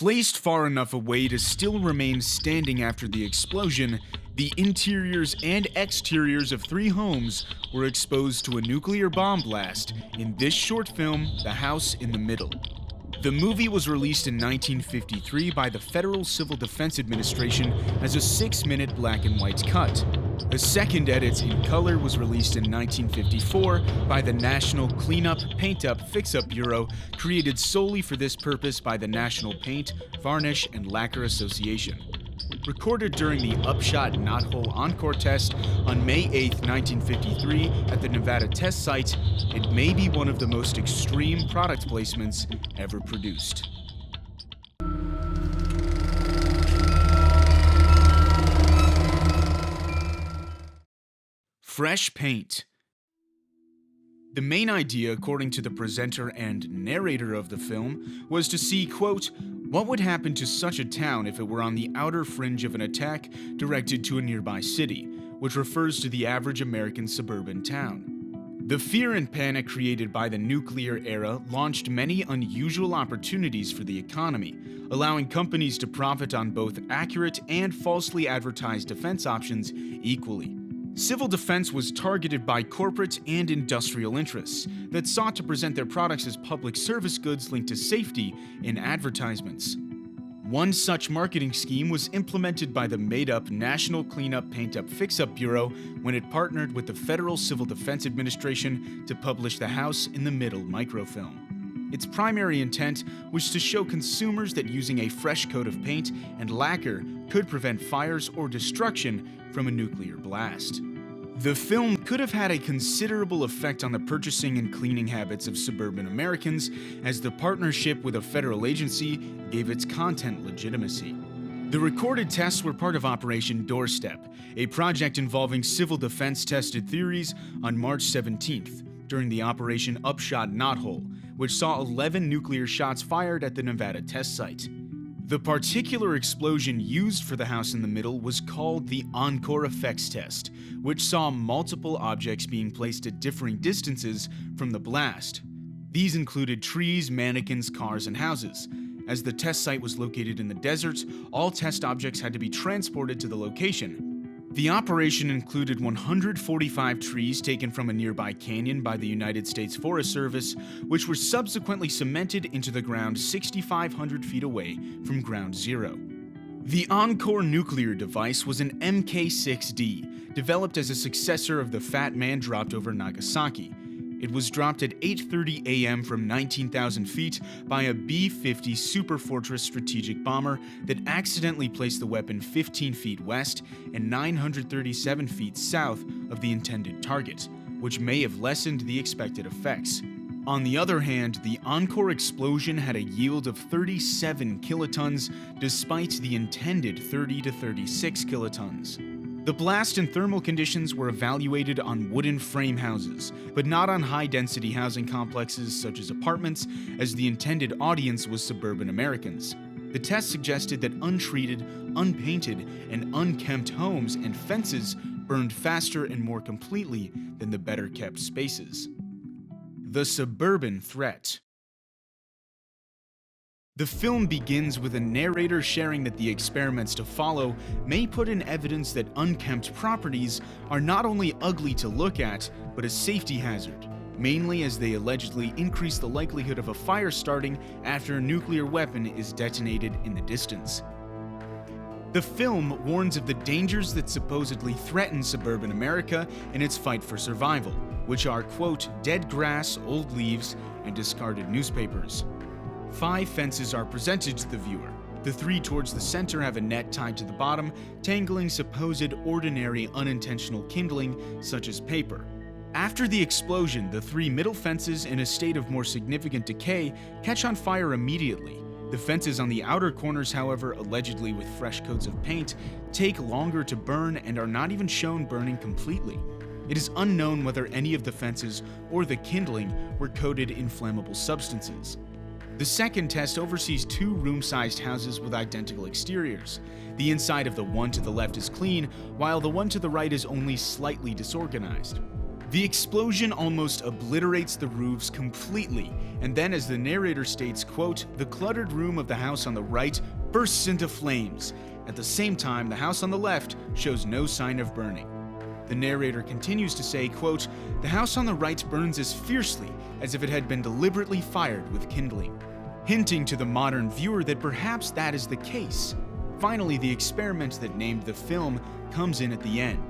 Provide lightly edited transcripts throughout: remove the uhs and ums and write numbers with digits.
Placed far enough away to still remain standing after the explosion, the interiors and exteriors of 3 homes were exposed to a nuclear bomb blast in this short film, The House in the Middle. The movie was released in 1953 by the Federal Civil Defense Administration as a 6-minute black and white cut. A second edit in color was released in 1954 by the National Cleanup, Paint-Up, Fix-Up Bureau, created solely for this purpose by the National Paint, Varnish, and Lacquer Association. Recorded during the Upshot-Knothole Encore test on May 8, 1953 at the Nevada test site, it may be one of the most extreme product placements ever produced. Fresh paint. The main idea, according to the presenter and narrator of the film, was to see, quote, what would happen to such a town if it were on the outer fringe of an attack directed to a nearby city, which refers to the average American suburban town. The fear and panic created by the nuclear era launched many unusual opportunities for the economy, allowing companies to profit on both accurate and falsely advertised defense options equally. Civil defense was targeted by corporate and industrial interests that sought to present their products as public service goods linked to safety in advertisements. One such marketing scheme was implemented by the made-up National Cleanup, Paint-Up, Fix-Up Bureau when it partnered with the Federal Civil Defense Administration to publish The House in the Middle microfilm. Its primary intent was to show consumers that using a fresh coat of paint and lacquer could prevent fires or destruction from a nuclear blast. The film could have had a considerable effect on the purchasing and cleaning habits of suburban Americans, as the partnership with a federal agency gave its content legitimacy. The recorded tests were part of Operation Doorstep, a project involving civil defense tested theories on March 17th, during the Operation Upshot-Knothole, which saw 11 nuclear shots fired at the Nevada test site. The particular explosion used for The House in the Middle was called the Encore effects test, which saw multiple objects being placed at differing distances from the blast. These included trees, mannequins, cars, and houses. As the test site was located in the desert, all test objects had to be transported to the location. The operation included 145 trees taken from a nearby canyon by the United States Forest Service, which were subsequently cemented into the ground 6,500 feet away from ground zero. The Encore nuclear device was an Mk-6D, developed as a successor of the Fat Man dropped over Nagasaki. It was dropped at 8:30 a.m. from 19,000 feet by a B-50 Superfortress strategic bomber that accidentally placed the weapon 15 feet west and 937 feet south of the intended target, which may have lessened the expected effects. On the other hand, the Encore explosion had a yield of 37 kilotons despite the intended 30 to 36 kilotons. The blast and thermal conditions were evaluated on wooden frame houses, but not on high-density housing complexes such as apartments, as the intended audience was suburban Americans. The test suggested that untreated, unpainted, and unkempt homes and fences burned faster and more completely than the better-kept spaces. The suburban threat. The film begins with a narrator sharing that the experiments to follow may put in evidence that unkempt properties are not only ugly to look at, but a safety hazard, mainly as they allegedly increase the likelihood of a fire starting after a nuclear weapon is detonated in the distance. The film warns of the dangers that supposedly threaten suburban America in its fight for survival, which are, quote, dead grass, old leaves, and discarded newspapers. 5 fences are presented to the viewer. The 3 towards the center have a net tied to the bottom, tangling supposed ordinary unintentional kindling, such as paper. After the explosion, the 3 middle fences, in a state of more significant decay, catch on fire immediately. The fences on the outer corners, however, allegedly with fresh coats of paint, take longer to burn and are not even shown burning completely. It is unknown whether any of the fences or the kindling were coated in flammable substances. The second test oversees 2 room-sized houses with identical exteriors. The inside of the one to the left is clean, while the one to the right is only slightly disorganized. The explosion almost obliterates the roofs completely, and then, as the narrator states, quote, "The cluttered room of the house on the right bursts into flames. At the same time, the house on the left shows no sign of burning." The narrator continues to say, quote, "The house on the right burns as fiercely as if it had been deliberately fired with kindling," hinting to the modern viewer that perhaps that is the case. Finally, the experiment that named the film comes in at the end.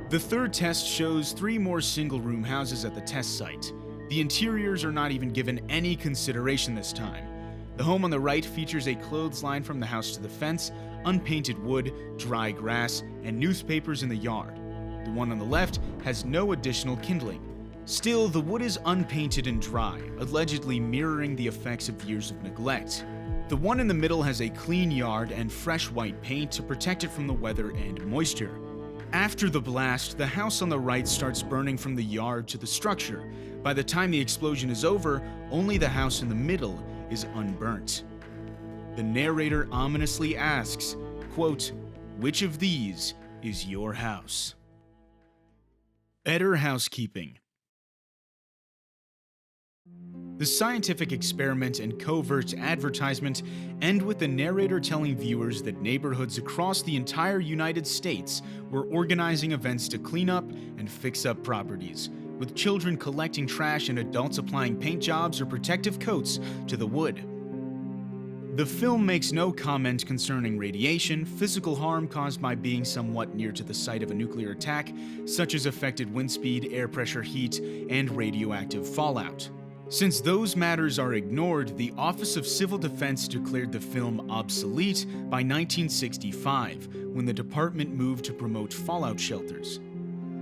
The third test shows 3 more single-room houses at the test site. The interiors are not even given any consideration this time. The home on the right features a clothesline from the house to the fence, unpainted wood, dry grass, and newspapers in the yard. The one on the left has no additional kindling. Still, the wood is unpainted and dry, allegedly mirroring the effects of years of neglect. The one in the middle has a clean yard and fresh white paint to protect it from the weather and moisture. After the blast, the house on the right starts burning from the yard to the structure. By the time the explosion is over, only the house in the middle is unburnt. The narrator ominously asks, quote, "Which of these is your house?" Better housekeeping. The scientific experiment and covert advertisement end with the narrator telling viewers that neighborhoods across the entire United States were organizing events to clean up and fix up properties, with children collecting trash and adults applying paint jobs or protective coats to the wood. The film makes no comment concerning radiation, physical harm caused by being somewhat near to the site of a nuclear attack, such as affected wind speed, air pressure, heat, and radioactive fallout. Since those matters are ignored, the Office of Civil Defense declared the film obsolete by 1965, when the department moved to promote fallout shelters.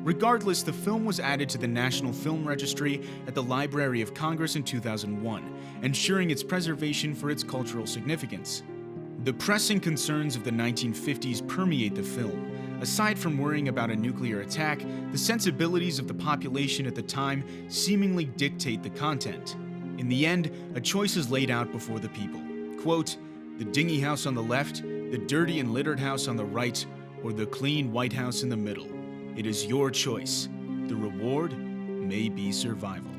Regardless, the film was added to the National Film Registry at the Library of Congress in 2001, ensuring its preservation for its cultural significance. The pressing concerns of the 1950s permeate the film. Aside from worrying about a nuclear attack, the sensibilities of the population at the time seemingly dictate the content. In the end, a choice is laid out before the people. Quote, "The dingy house on the left, the dirty and littered house on the right, or the clean white house in the middle. It is your choice. The reward may be survival."